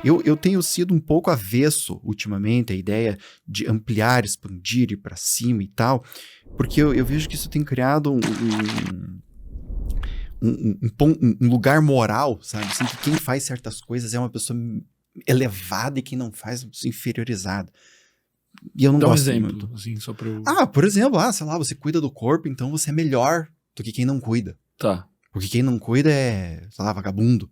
Eu tenho sido um pouco avesso ultimamente à ideia de ampliar, expandir, ir para cima e tal, porque eu vejo que isso tem criado um lugar moral, sabe? Assim, que quem faz certas coisas é uma pessoa elevada e quem não faz é uma pessoa inferiorizada. E eu não Dá um gosto exemplo, muito. assim, só pra eu... Por exemplo, sei lá, você cuida do corpo, então você é melhor do que quem não cuida. Tá. Porque quem não cuida é, sei lá, vagabundo.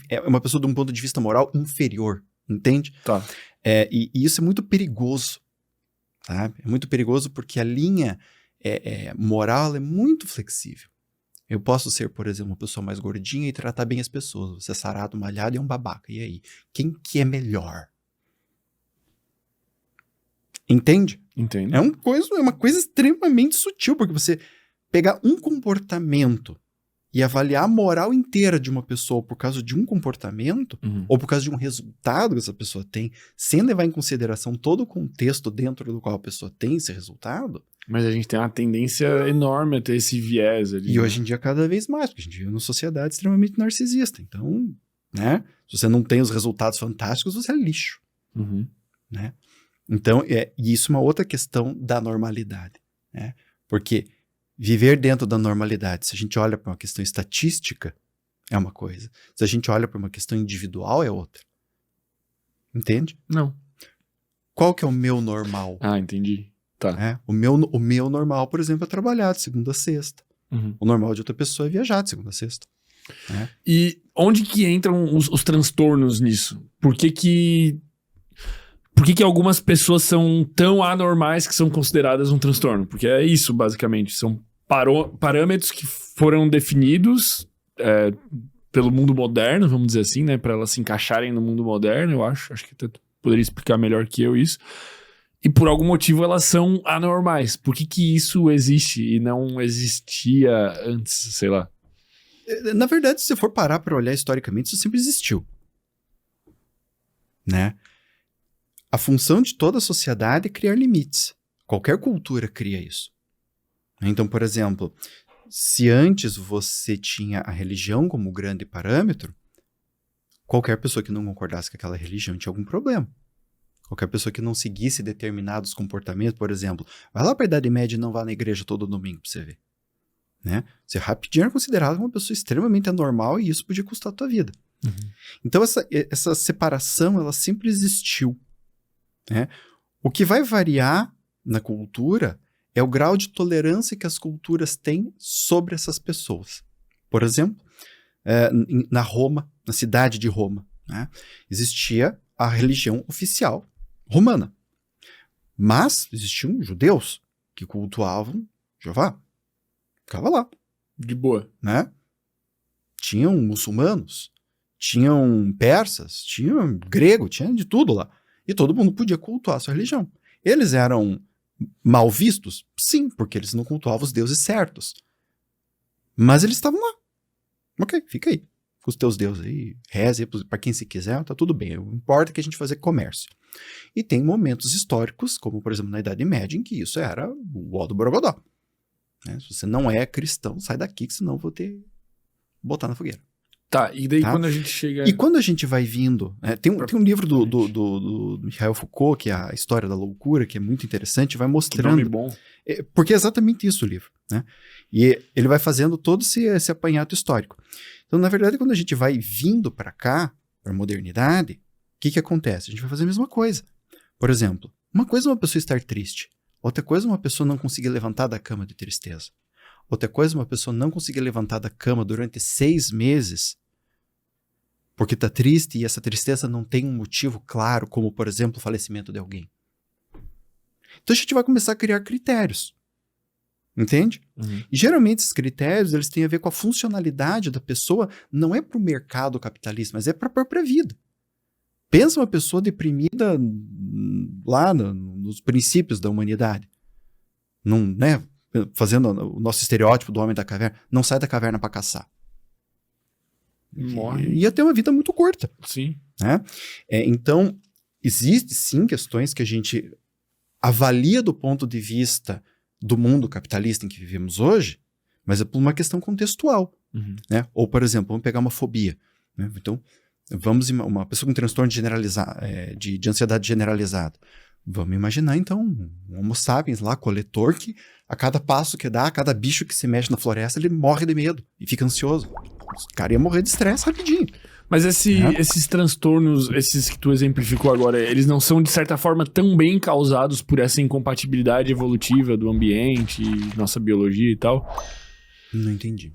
É uma pessoa de um ponto de vista moral inferior, entende? Tá. E isso é muito perigoso, sabe? É muito perigoso porque a linha moral é muito flexível. Eu posso ser, por exemplo, uma pessoa mais gordinha e tratar bem as pessoas. Você é sarado, malhado e é um babaca. E aí? Quem que é melhor? Entende? Entendo. É uma coisa extremamente sutil, porque você pegar um comportamento e avaliar a moral inteira de uma pessoa por causa de um comportamento, ou por causa de um resultado que essa pessoa tem, sem levar em consideração todo o contexto dentro do qual a pessoa tem esse resultado. Mas a gente tem uma tendência enorme a ter esse viés ali. E hoje em dia, cada vez mais, porque a gente vive numa sociedade extremamente narcisista. Então, né? Se você não tem os resultados fantásticos, você é lixo. Né? Então, e isso é uma outra questão da normalidade. Né? Porque viver dentro da normalidade, se a gente olha para uma questão estatística, é uma coisa. Se a gente olha para uma questão individual, é outra. Entende? Não. Qual que é o meu normal? Entendi. Tá. O meu normal, por exemplo, é trabalhar de segunda a sexta. O normal de outra pessoa é viajar de segunda a sexta. Né? E onde que entram os transtornos nisso? Por que algumas pessoas são tão anormais que são consideradas um transtorno? Porque é isso, basicamente. São parâmetros que foram definidos pelo mundo moderno, vamos dizer assim, né? Para elas se encaixarem no mundo moderno, eu acho. Acho que tu poderia explicar melhor que eu isso. E por algum motivo elas são anormais. Por que isso existe e não existia antes, sei lá? Na verdade, se você for parar para olhar historicamente, isso sempre existiu. Né? A função de toda a sociedade é criar limites. Qualquer cultura cria isso. Então, por exemplo, se antes você tinha a religião como grande parâmetro, qualquer pessoa que não concordasse com aquela religião tinha algum problema. Qualquer pessoa que não seguisse determinados comportamentos, por exemplo, vai lá para a Idade Média e não vá na igreja todo domingo para você ver. Né? Você rapidinho era considerado uma pessoa extremamente anormal e isso podia custar a tua vida. Então essa separação ela sempre existiu. Né? O que vai variar na cultura é o grau de tolerância que as culturas têm sobre essas pessoas. Por exemplo, na Roma, na cidade de Roma, né, existia a religião oficial romana. Mas existiam judeus que cultuavam Jeová. Ficava lá. De boa. Né? Tinham muçulmanos, tinham persas, tinham grego, tinha de tudo lá. E todo mundo podia cultuar a sua religião. Eles eram mal vistos? Sim, porque eles não cultuavam os deuses certos. Mas eles estavam lá. Ok, fica aí. Com os teus deuses aí, reze para quem se quiser, tá tudo bem. O importa é que a gente fazer comércio. E tem momentos históricos, como por exemplo na Idade Média, em que isso era o ó do borogodó. Né? Se você não é cristão, sai daqui, que senão eu vou botar na fogueira. Tá, e daí quando a gente chega... E quando a gente vai vindo... Tem um livro do Michel Foucault, que é a História da Loucura, que é muito interessante, vai mostrando... Que nome bom. Porque é exatamente isso o livro. Né? E ele vai fazendo todo esse apanhado histórico. Então, na verdade, quando a gente vai vindo para cá, para a modernidade, o que acontece? A gente vai fazer a mesma coisa. Por exemplo, uma coisa é uma pessoa estar triste. Outra coisa é uma pessoa não conseguir levantar da cama de tristeza. Outra coisa é uma pessoa não conseguir levantar da cama durante 6 meses porque está triste e essa tristeza não tem um motivo claro, como, por exemplo, o falecimento de alguém. Então a gente vai começar a criar critérios. Entende? E geralmente esses critérios eles têm a ver com a funcionalidade da pessoa, não é para o mercado capitalista, mas é para a própria vida. Pensa uma pessoa deprimida lá nos princípios da humanidade. Não, né? Fazendo o nosso estereótipo do homem da caverna, não sai da caverna para caçar. Morre. Ia ter uma vida muito curta. Sim. Né? Então, existem sim questões que a gente avalia do ponto de vista do mundo capitalista em que vivemos hoje, mas é por uma questão contextual. Né? Ou, por exemplo, vamos pegar uma fobia. Né? Então, uma pessoa com transtorno generalizado, de ansiedade generalizada. Vamos imaginar, então, um Homo sapiens lá, coletor, que a cada passo que dá, a cada bicho que se mexe na floresta, ele morre de medo e fica ansioso. O cara ia morrer de estresse rapidinho. Mas esses transtornos, esses que tu exemplificou agora, eles não são, de certa forma, também causados por essa incompatibilidade evolutiva do ambiente, nossa biologia e tal? Não entendi.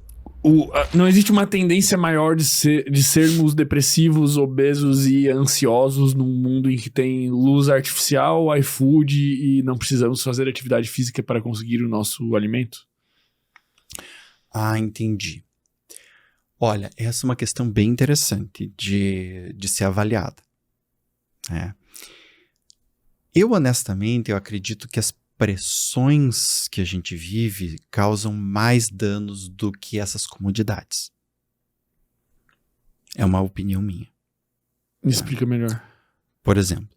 Não existe uma tendência maior de sermos depressivos, obesos e ansiosos num mundo em que tem luz artificial, iFood e não precisamos fazer atividade física para conseguir o nosso alimento? Ah, entendi. Olha, essa é uma questão bem interessante de ser avaliada. Eu, honestamente, eu acredito que as pressões que a gente vive causam mais danos do que essas comodidades. É uma opinião minha. Me explica melhor. Por exemplo,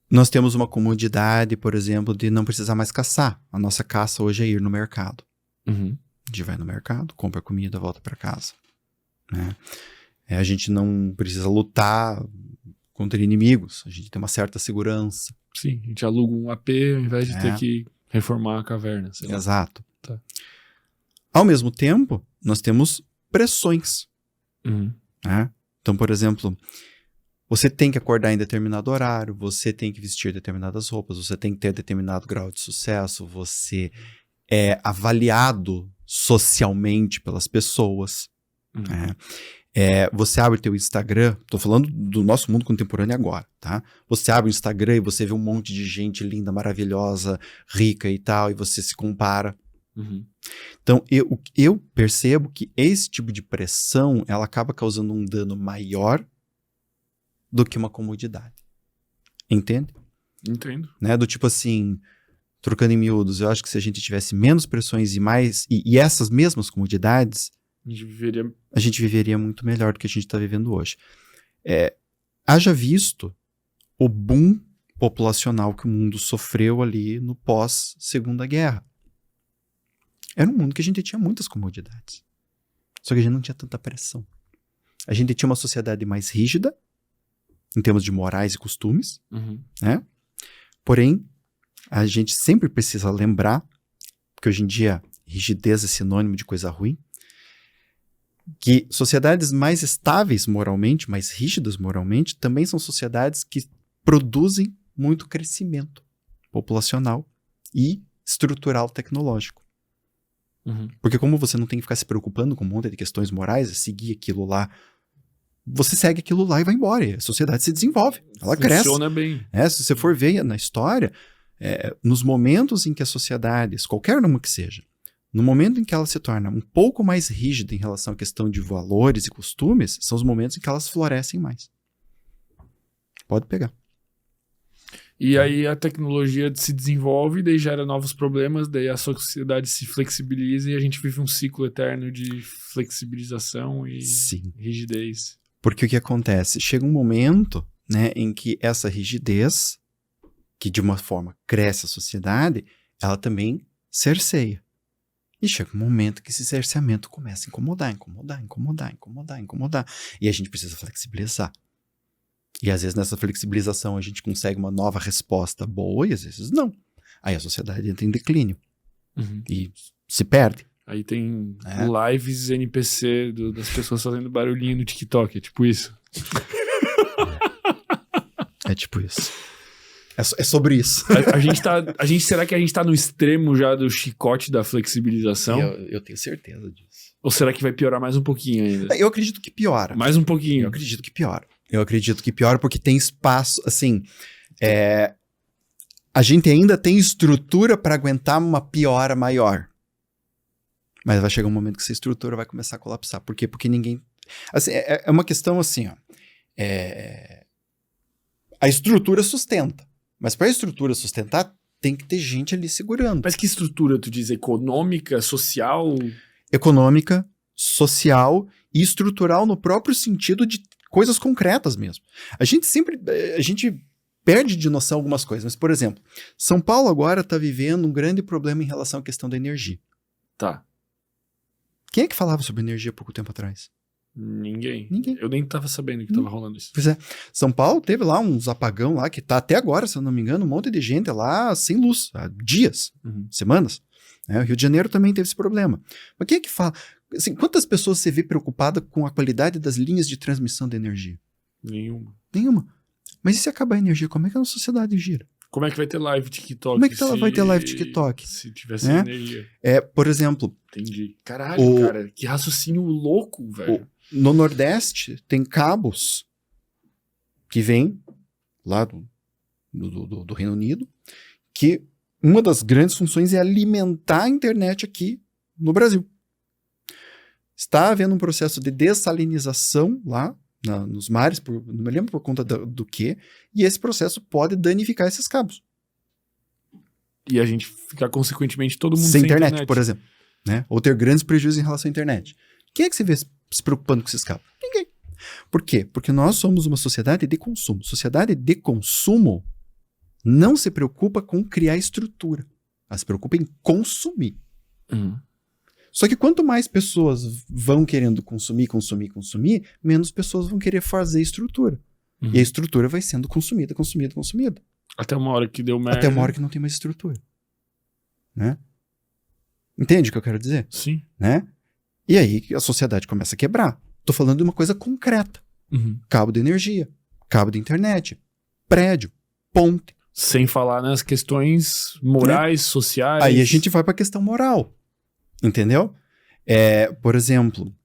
nós temos uma comodidade, por exemplo, de não precisar mais caçar. A nossa caça hoje é ir no mercado. Uhum. A gente vai no mercado, compra comida, volta para casa. Né? A gente não precisa lutar contra inimigos. A gente tem uma certa segurança. Sim, a gente aluga um AP ao invés de ter que reformar a caverna. Sei lá. Exato. Tá. Ao mesmo tempo, nós temos pressões. Uhum. Né? Então, por exemplo, você tem que acordar em determinado horário, você tem que vestir determinadas roupas, você tem que ter determinado grau de sucesso, você é avaliado socialmente pelas pessoas. Uhum. Né? Você abre teu Instagram, tô falando do nosso mundo contemporâneo agora, tá? Você abre o Instagram e você vê um monte de gente linda, maravilhosa, rica e tal, e você se compara. Uhum. Então, eu percebo que esse tipo de pressão, ela acaba causando um dano maior do que uma comodidade. Entende? Entendo. Né? Do tipo assim, trocando em miúdos, eu acho que se a gente tivesse menos pressões e essas mesmas comodidades, a gente viveria muito melhor do que a gente está vivendo hoje. Haja visto o boom populacional que o mundo sofreu ali no pós-Segunda Guerra. Era um mundo que a gente tinha muitas comodidades. Só que a gente não tinha tanta pressão. A gente tinha uma sociedade mais rígida, em termos de morais e costumes, Uhum. né? Porém, a gente sempre precisa lembrar, que hoje em dia rigidez é sinônimo de coisa ruim, que sociedades mais estáveis moralmente, mais rígidas moralmente, também são sociedades que produzem muito crescimento populacional e estrutural tecnológico. Uhum. Porque como você não tem que ficar se preocupando com um monte de questões morais, seguir aquilo lá, você segue aquilo lá e vai embora. E a sociedade se desenvolve, ela cresce. Funciona bem. Se você for ver na história, nos momentos em que as sociedades, qualquer uma que seja, no momento em que ela se torna um pouco mais rígida em relação à questão de valores e costumes, são os momentos em que elas florescem mais. Pode pegar. E aí a tecnologia se desenvolve, daí gera novos problemas, daí a sociedade se flexibiliza e a gente vive um ciclo eterno de flexibilização e Sim. rigidez. Porque o que acontece? Chega um momento, né, em que essa rigidez, que de uma forma cresce a sociedade, ela também cerceia. E chega um momento que esse cerceamento começa a incomodar. E a gente precisa flexibilizar. E às vezes nessa flexibilização a gente consegue uma nova resposta boa e às vezes não. Aí a sociedade entra em declínio. Uhum. E se perde. Aí tem lives NPC das pessoas fazendo barulhinho no TikTok, é tipo isso. É tipo isso. É sobre isso. Será que a gente tá no extremo já do chicote da flexibilização? Eu tenho certeza disso. Ou será que vai piorar mais um pouquinho ainda? Eu acredito que piora. Mais um pouquinho. Eu acredito que piora porque tem espaço, assim, a gente ainda tem estrutura para aguentar uma piora maior. Mas vai chegar um momento que essa estrutura vai começar a colapsar. Por quê? Porque ninguém... Assim, é uma questão assim, ó. A estrutura sustenta. Mas para a estrutura sustentar, tem que ter gente ali segurando. Mas que estrutura, tu diz? Econômica, social? Econômica, social e estrutural no próprio sentido de coisas concretas mesmo. A gente perde de noção algumas coisas. Mas, por exemplo, São Paulo agora está vivendo um grande problema em relação à questão da energia. Tá. Quem é que falava sobre energia há pouco tempo atrás? Ninguém. Ninguém. Eu nem tava sabendo que tava rolando isso. Pois é. São Paulo teve lá uns apagão lá, que tá até agora, se eu não me engano, um monte de gente lá sem luz, há dias, semanas. O Rio de Janeiro também teve esse problema. Mas quem é que fala? Assim, quantas pessoas você vê preocupada com a qualidade das linhas de transmissão de energia? Nenhuma. Mas e se acabar a energia, como é que a nossa sociedade gira? Como é que vai ter live TikTok? Como é que ela vai ter live TikTok? Se tivesse energia. Por exemplo... Entendi. Caralho, cara, que raciocínio louco, velho. No Nordeste, tem cabos que vêm lá do Reino Unido, que uma das grandes funções é alimentar a internet aqui no Brasil. Está havendo um processo de dessalinização lá nos mares, não me lembro por conta do que, e esse processo pode danificar esses cabos. E a gente ficar, consequentemente, todo mundo sem internet, por exemplo. Né? Ou ter grandes prejuízos em relação à internet. Quem é que você vê se preocupando com esses cabos? Ninguém. Por quê? Porque nós somos uma sociedade de consumo. Sociedade de consumo não se preocupa com criar estrutura. Ela se preocupa em consumir. Só que quanto mais pessoas vão querendo consumir, menos pessoas vão querer fazer estrutura. E a estrutura vai sendo consumida. Até uma hora que deu merda. Até uma hora que não tem mais estrutura. Né? Entende o que eu quero dizer? Sim. Né? E aí a sociedade começa a quebrar. Tô falando de uma coisa concreta. Cabo de energia, cabo de internet, prédio, ponte. Sem falar nas questões morais, sociais. Aí a gente vai pra questão moral. Entendeu? Por exemplo,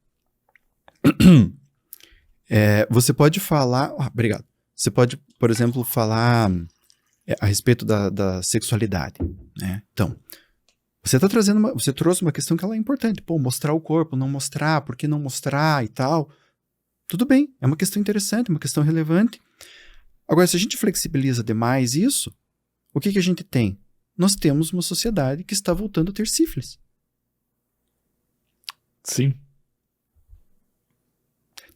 você pode falar... obrigado. Você pode, por exemplo, falar a respeito da sexualidade. Né? Então, você trouxe uma questão que ela é importante. Pô, mostrar o corpo, não mostrar, por que não mostrar e tal. Tudo bem, é uma questão interessante, uma questão relevante. Agora, se a gente flexibiliza demais isso, o que a gente tem? Nós temos uma sociedade que está voltando a ter sífilis. Sim.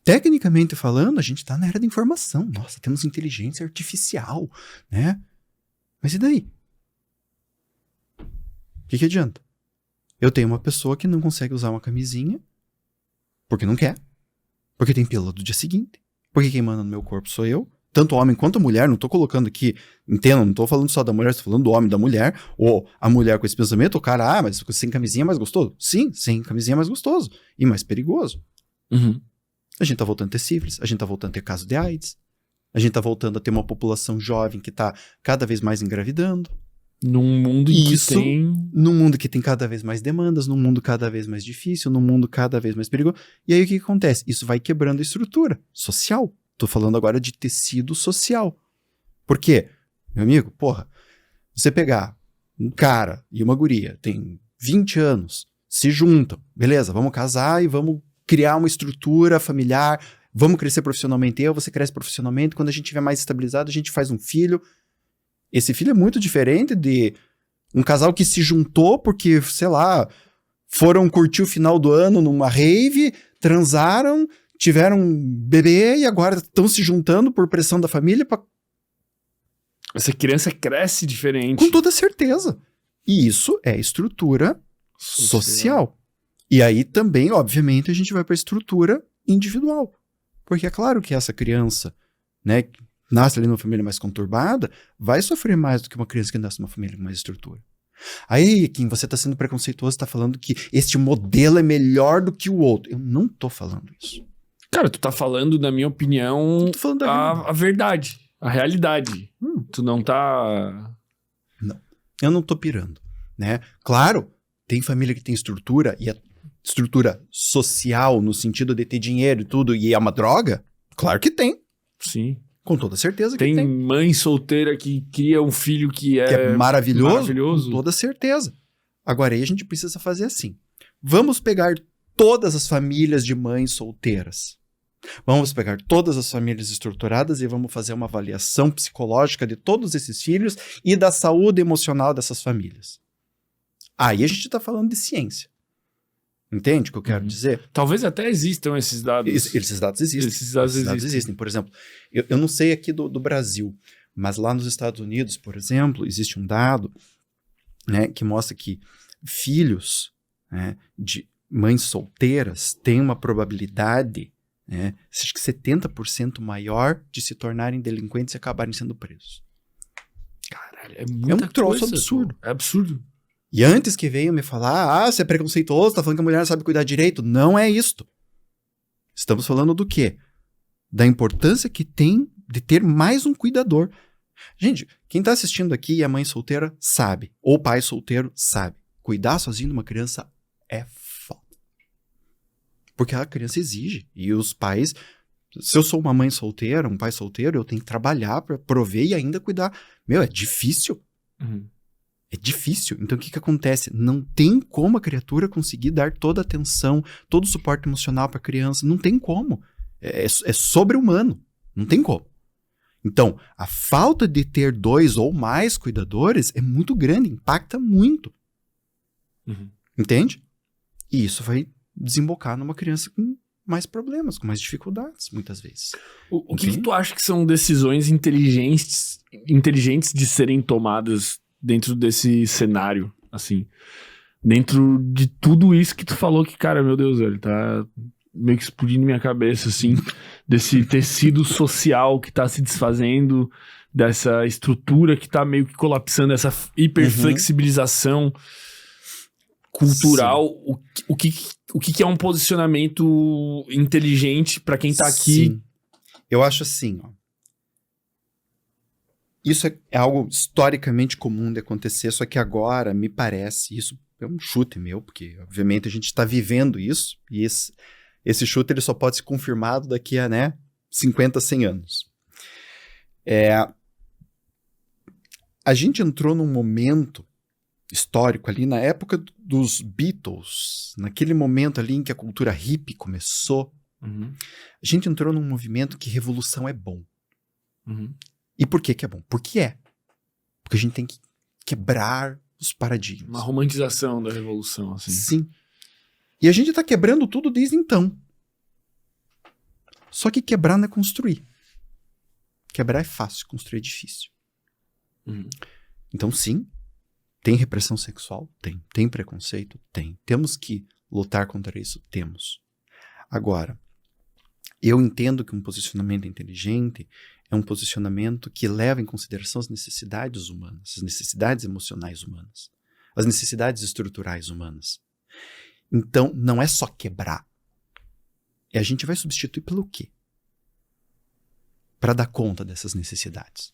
Tecnicamente falando, a gente está na era da informação. Nossa, temos inteligência artificial, né? Mas e daí? O que adianta? Eu tenho uma pessoa que não consegue usar uma camisinha porque não quer, porque tem pílula do dia seguinte, porque quem manda no meu corpo sou eu, tanto homem quanto mulher, não tô colocando aqui, entendo, não tô falando só da mulher, tô falando do homem, da mulher, ou a mulher com esse pensamento, o cara, mas sem camisinha é mais gostoso. Sim, sem camisinha é mais gostoso e mais perigoso. A gente tá voltando a ter sífilis, a gente tá voltando a ter caso de AIDS, a gente tá voltando a ter uma população jovem que tá cada vez mais engravidando. Num mundo num mundo que tem cada vez mais demandas, num mundo cada vez mais difícil, num mundo cada vez mais perigoso. E aí o que acontece? Isso vai quebrando a estrutura social. Tô falando agora de tecido social. Por quê? Meu amigo, porra, você pegar um cara e uma guria, tem 20 anos, se juntam, beleza, vamos casar e vamos criar uma estrutura familiar, vamos crescer profissionalmente, você cresce profissionalmente, quando a gente estiver mais estabilizado, a gente faz um filho. Esse filho é muito diferente de um casal que se juntou porque, sei lá, foram curtir o final do ano numa rave, transaram, tiveram um bebê e agora estão se juntando por pressão da família pra... Essa criança cresce diferente. Com toda certeza. E isso é estrutura social. E aí também, obviamente, a gente vai para a estrutura individual. Porque é claro que essa criança, né, que nasce ali numa família mais conturbada, vai sofrer mais do que uma criança que nasce numa família com mais estrutura. Aí, Kim, você está sendo preconceituoso, está falando que este modelo é melhor do que o outro. Eu não tô falando isso. Cara, tu tá falando, na minha opinião, tô falando a verdade, a realidade. Tu não tá... Não, eu não tô pirando, né? Claro, tem família que tem estrutura, e a estrutura social, no sentido de ter dinheiro e tudo, e é uma droga? Claro que tem. Sim. Com toda certeza que tem. Tem mãe solteira que cria um filho que é maravilhoso. Com toda certeza. Agora, aí a gente precisa fazer assim. Vamos pegar todas as famílias de mães solteiras. Vamos pegar todas as famílias estruturadas e vamos fazer uma avaliação psicológica de todos esses filhos e da saúde emocional dessas famílias. Aí a gente está falando de ciência. Entende o que eu quero dizer? Talvez até existam esses dados. Esses dados existem. Esses dados existem. Por exemplo, eu não sei aqui do Brasil, mas lá nos Estados Unidos, por exemplo, existe um dado, né, que mostra que filhos, né, de mães solteiras têm uma probabilidade né? Acho que 70% maior de se tornarem delinquentes e acabarem sendo presos. Caralho, é muita um troço coisa, absurdo. pô. É absurdo. E antes que venham me falar, você é preconceituoso, tá falando que a mulher não sabe cuidar direito. Não é isto. Estamos falando do quê? Da importância que tem de ter mais um cuidador. Gente, quem tá assistindo aqui e é mãe solteira, sabe. Ou pai solteiro, sabe. Cuidar sozinho de uma criança é foda. Porque a criança exige. E os pais... Se eu sou uma mãe solteira, um pai solteiro, eu tenho que trabalhar pra prover e ainda cuidar. Meu, é difícil. Uhum. É difícil. Então, o que acontece? Não tem como a criatura conseguir dar toda a atenção, todo o suporte emocional pra criança. Não tem como. É sobre-humano. Não tem como. Então, a falta de ter 2 ou mais cuidadores é muito grande, impacta muito. Uhum. Entende? E isso vai desembocar numa criança com mais problemas, com mais dificuldades, muitas vezes. O que tu acha que são decisões inteligentes de serem tomadas dentro desse cenário, assim? Dentro de tudo isso que tu falou que, cara, meu Deus, velho, tá meio que explodindo minha cabeça, assim, desse tecido social que tá se desfazendo, dessa estrutura que tá meio que colapsando, essa hiperflexibilização cultural. O que é um posicionamento inteligente pra quem tá aqui? Sim. Eu acho assim, ó. Isso é algo historicamente comum de acontecer, só que agora me parece, isso é um chute meu, porque obviamente a gente está vivendo isso, e esse chute ele só pode ser confirmado daqui a 50, 100 anos. A gente entrou num momento histórico ali na época dos Beatles, naquele momento ali em que a cultura hippie começou. Uhum. A gente entrou num movimento que revolução é bom. Uhum. E por que é bom? Porque é. Porque a gente tem que quebrar os paradigmas. Uma romantização da revolução, assim. Sim. E a gente tá quebrando tudo desde então. Só que quebrar não é construir. Quebrar é fácil, construir é difícil. Uhum. Então, sim, tem repressão sexual? Tem. Tem preconceito? Tem. Temos que lutar contra isso? Temos. Agora, eu entendo que um posicionamento inteligente é um posicionamento que leva em consideração as necessidades humanas, as necessidades emocionais humanas, as necessidades estruturais humanas. Então, não é só quebrar. A gente vai substituir pelo quê? Para dar conta dessas necessidades.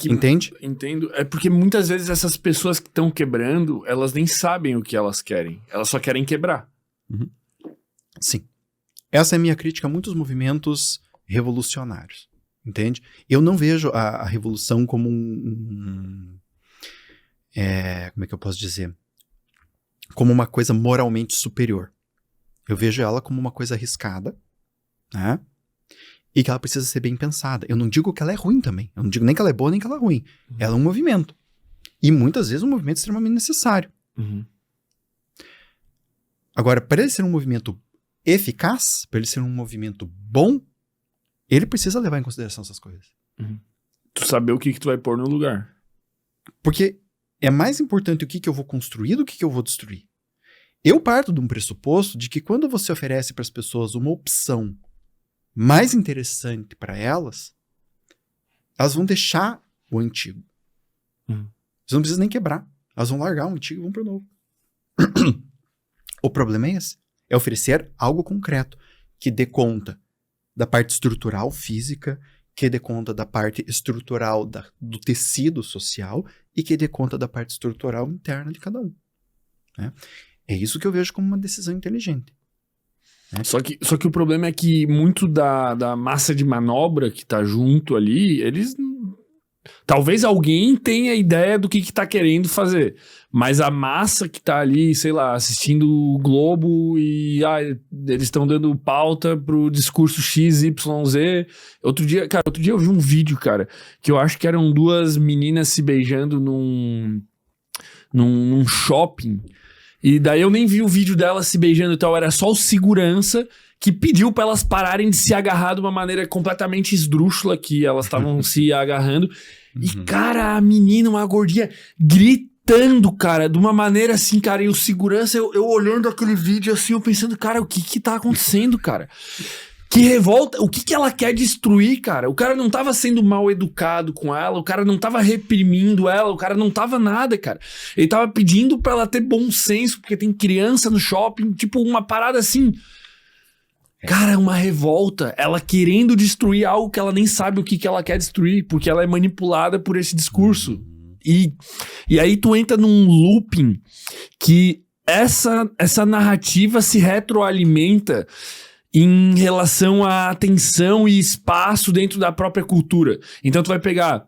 Entende? Entendo. É porque muitas vezes essas pessoas que estão quebrando, elas nem sabem o que elas querem. Elas só querem quebrar. Uhum. Sim. Essa é a minha crítica a muitos movimentos revolucionários. Entende? Eu não vejo a revolução como como é que eu posso dizer? Como uma coisa moralmente superior. Eu vejo ela como uma coisa arriscada, né? E que ela precisa ser bem pensada. Eu não digo que ela é ruim também. Eu não digo nem que ela é boa, nem que ela é ruim. Uhum. Ela é um movimento. E muitas vezes um movimento extremamente necessário. Uhum. Agora, para ele ser um movimento eficaz, para ele ser um movimento bom, ele precisa levar em consideração essas coisas. Uhum. Tu saber o que tu vai pôr no lugar. Porque é mais importante o que eu vou construir do que eu vou destruir. Eu parto de um pressuposto de que quando você oferece para as pessoas uma opção mais interessante para elas, elas vão deixar o antigo. Uhum. Você não precisa nem quebrar. Elas vão largar o antigo e vão para o novo. O problema é esse. É oferecer algo concreto que dê conta da parte estrutural física, que dê conta da parte estrutural do tecido social e que dê conta da parte estrutural interna de cada um. Né? É isso que eu vejo como uma decisão inteligente. Né? Só que o problema é que muito da massa de manobra que tá junto ali, eles... Talvez alguém tenha ideia do que tá querendo fazer, mas a massa que tá ali, sei lá, assistindo o Globo e eles estão dando pauta pro discurso XYZ. Outro dia eu vi um vídeo, cara, que eu acho que eram 2 meninas se beijando num shopping, e daí eu nem vi o vídeo delas se beijando e tal, era só o segurança que pediu pra elas pararem de se agarrar de uma maneira completamente esdrúxula, que elas estavam se agarrando. E, cara, a menina, uma gordinha, gritando, cara, de uma maneira assim, cara, e o segurança, eu olhando aquele vídeo assim, eu pensando, cara, o que tá acontecendo, cara? Que revolta, o que ela quer destruir, cara? O cara não tava sendo mal educado com ela, o cara não tava reprimindo ela, o cara não tava nada, cara. Ele tava pedindo pra ela ter bom senso, porque tem criança no shopping, tipo uma parada assim. Cara, é uma revolta. Ela querendo destruir algo que ela nem sabe o que ela quer destruir, porque ela é manipulada por esse discurso. E aí tu entra num looping que essa narrativa se retroalimenta em relação à atenção e espaço dentro da própria cultura. Então tu vai pegar...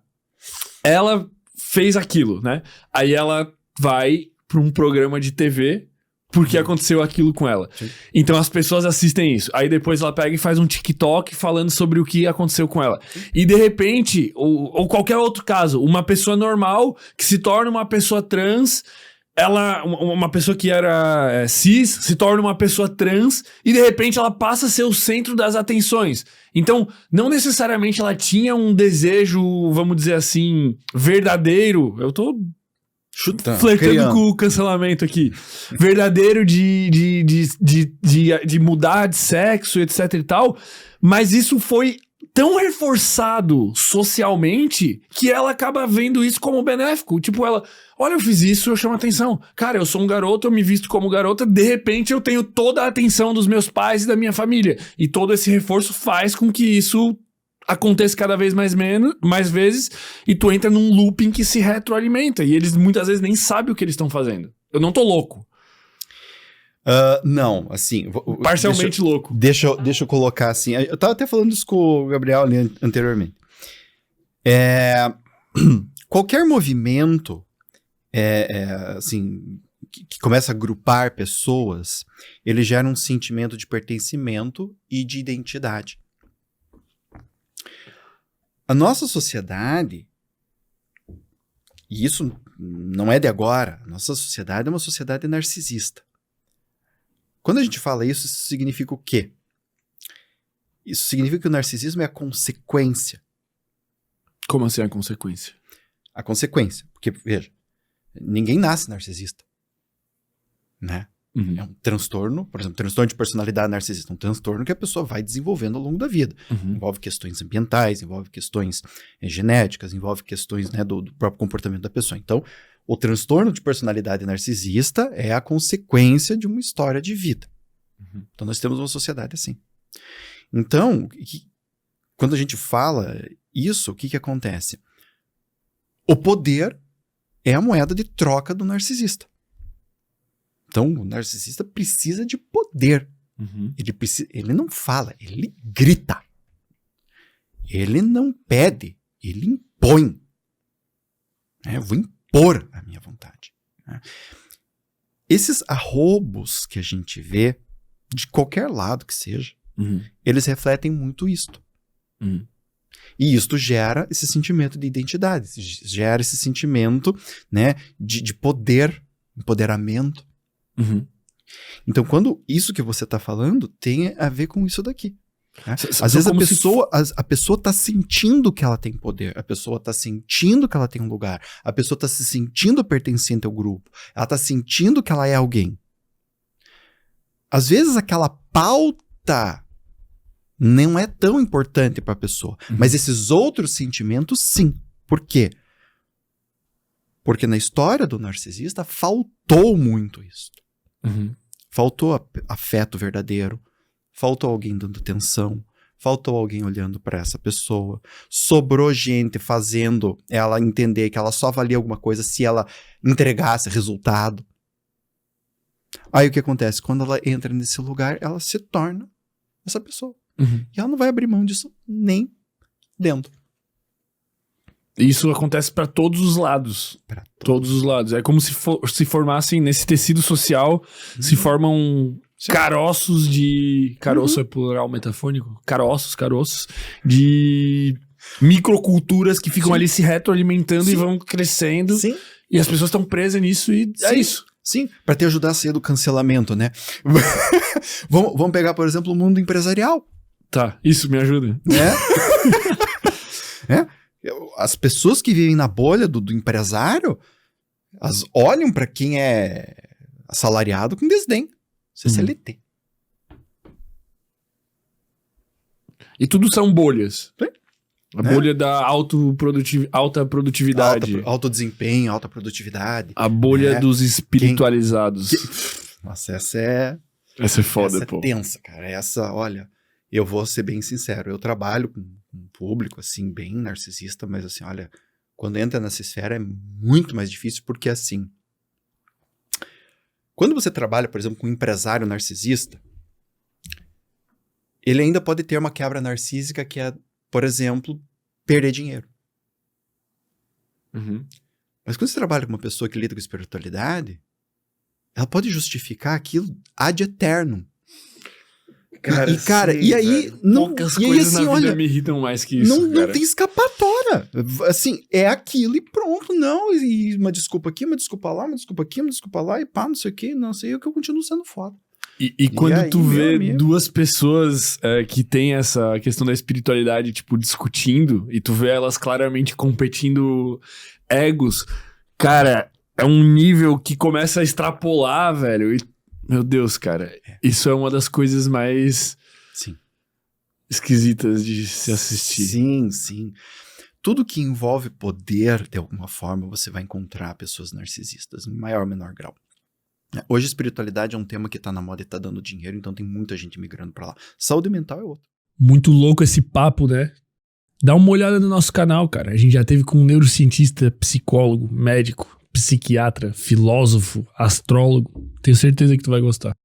Ela fez aquilo, né? Aí ela vai para um programa de TV porque aconteceu aquilo com ela. Sim. Então as pessoas assistem isso. Aí depois ela pega e faz um TikTok falando sobre o que aconteceu com ela. E de repente, ou qualquer outro caso, uma pessoa normal que se torna uma pessoa trans... uma pessoa que era cis se torna uma pessoa trans e de repente ela passa a ser o centro das atenções. Então, não necessariamente ela tinha um desejo, vamos dizer assim, verdadeiro. Eu tô flertando com o cancelamento aqui. Verdadeiro de mudar de sexo, etc e tal. Mas isso foi tão reforçado socialmente que ela acaba vendo isso como benéfico. Tipo, ela... Olha, eu fiz isso, eu chamo atenção. Cara, eu sou um garoto, eu me visto como garota, de repente eu tenho toda a atenção dos meus pais e da minha família. E todo esse reforço faz com que isso aconteça cada vez mais vezes, e tu entra num looping que se retroalimenta. E eles muitas vezes nem sabem o que eles estão fazendo. Eu não tô louco. Não, assim... Parcialmente louco. Deixa eu colocar assim... Eu tava até falando isso com o Gabriel ali anteriormente. Qualquer movimento... assim, que começa a agrupar pessoas, ele gera um sentimento de pertencimento e de identidade. A nossa sociedade, e isso não é de agora, a nossa sociedade é uma sociedade narcisista. Quando a gente fala isso significa o quê? Isso significa que o narcisismo é a consequência. Como assim a consequência? A consequência, porque, veja, ninguém nasce narcisista, né? Uhum. É um transtorno, por exemplo, transtorno de personalidade narcisista, um transtorno que a pessoa vai desenvolvendo ao longo da vida. Uhum. Envolve questões ambientais, envolve questões genéticas, envolve questões, né, do próprio comportamento da pessoa. Então, o transtorno de personalidade narcisista é a consequência de uma história de vida. Uhum. Então, nós temos uma sociedade assim. Então, quando a gente fala isso, o que acontece? O poder é a moeda de troca do narcisista. Então, o narcisista precisa de poder. Uhum. Ele não fala, ele grita. Ele não pede, ele impõe. Eu vou impor a minha vontade. Esses arrobos que a gente vê, de qualquer lado que seja, eles refletem muito isto. E isto gera esse sentimento de identidade, gera esse sentimento, né, de poder, empoderamento. Então, quando isso que você está falando tem a ver com isso daqui. Né? Às vezes a pessoa está sentindo que ela tem poder, a pessoa está sentindo que ela tem um lugar, a pessoa está se sentindo pertencente ao grupo, ela está sentindo que ela é alguém. Às vezes aquela pauta não é tão importante para a pessoa, mas esses outros sentimentos sim. Por quê? Porque na história do narcisista faltou muito isso. Faltou afeto verdadeiro, faltou alguém dando atenção, faltou alguém olhando para essa pessoa, sobrou gente fazendo ela entender que ela só valia alguma coisa se ela entregasse resultado. Aí o que acontece? Quando ela entra nesse lugar, ela se torna essa pessoa. E ela não vai abrir mão disso nem dentro. Isso acontece para todos os lados. Para todos os lados. É como se formassem nesse tecido social, se formam caroços de... Caroço é plural metafônico? Caroços de microculturas que ficam ali se retroalimentando e vão crescendo. E as pessoas estão presas nisso e é isso. Sim, para te ajudar a sair do cancelamento, né? Vamos pegar, por exemplo, o mundo empresarial. Tá, isso me ajuda. As pessoas que vivem na bolha do empresário, elas olham para quem é assalariado com desdém. CLT. E tudo são bolhas. Sim. A Né? bolha da alta produtividade. Alto desempenho, alta produtividade. A bolha né? dos espiritualizados. Nossa, essa é Foda, essa pô. é tensa, cara. Essa, olha, eu vou ser bem sincero, eu trabalho com um público, assim, bem narcisista, mas assim, olha, quando entra nessa esfera é muito mais difícil, porque assim, quando você trabalha, por exemplo, com um empresário narcisista, ele ainda pode ter uma quebra narcísica que é, por exemplo, perder dinheiro. Uhum. Mas quando você trabalha com uma pessoa que lida com espiritualidade, ela pode justificar aquilo ad eternum. Cara, sim, e aí, velho. não, Poucas e aí coisas assim, na vida olha, me irritam mais que isso, não cara. tem escapatória. Assim, é aquilo e pronto, não. E uma desculpa aqui, uma desculpa lá, uma desculpa aqui, uma desculpa lá, e pá, não sei o que, não sei o que eu continuo sendo foda. E quando aí, tu meu vê amigo? duas pessoas que têm essa questão da espiritualidade, tipo, discutindo, e tu vê elas claramente competindo egos, cara, é um nível que começa a extrapolar, velho. E, meu Deus, cara, isso é uma das coisas mais Sim. esquisitas de se assistir. Sim. Tudo que envolve poder, de alguma forma, você vai encontrar pessoas narcisistas, em maior ou menor grau. Hoje, espiritualidade é um tema que tá na moda e tá dando dinheiro, então tem muita gente migrando pra lá. Saúde mental é outro. Muito louco esse papo, né? Dá uma olhada no nosso canal, cara. A gente já teve com um neurocientista, psicólogo, médico, psiquiatra, filósofo, astrólogo. Tenho certeza que tu vai gostar.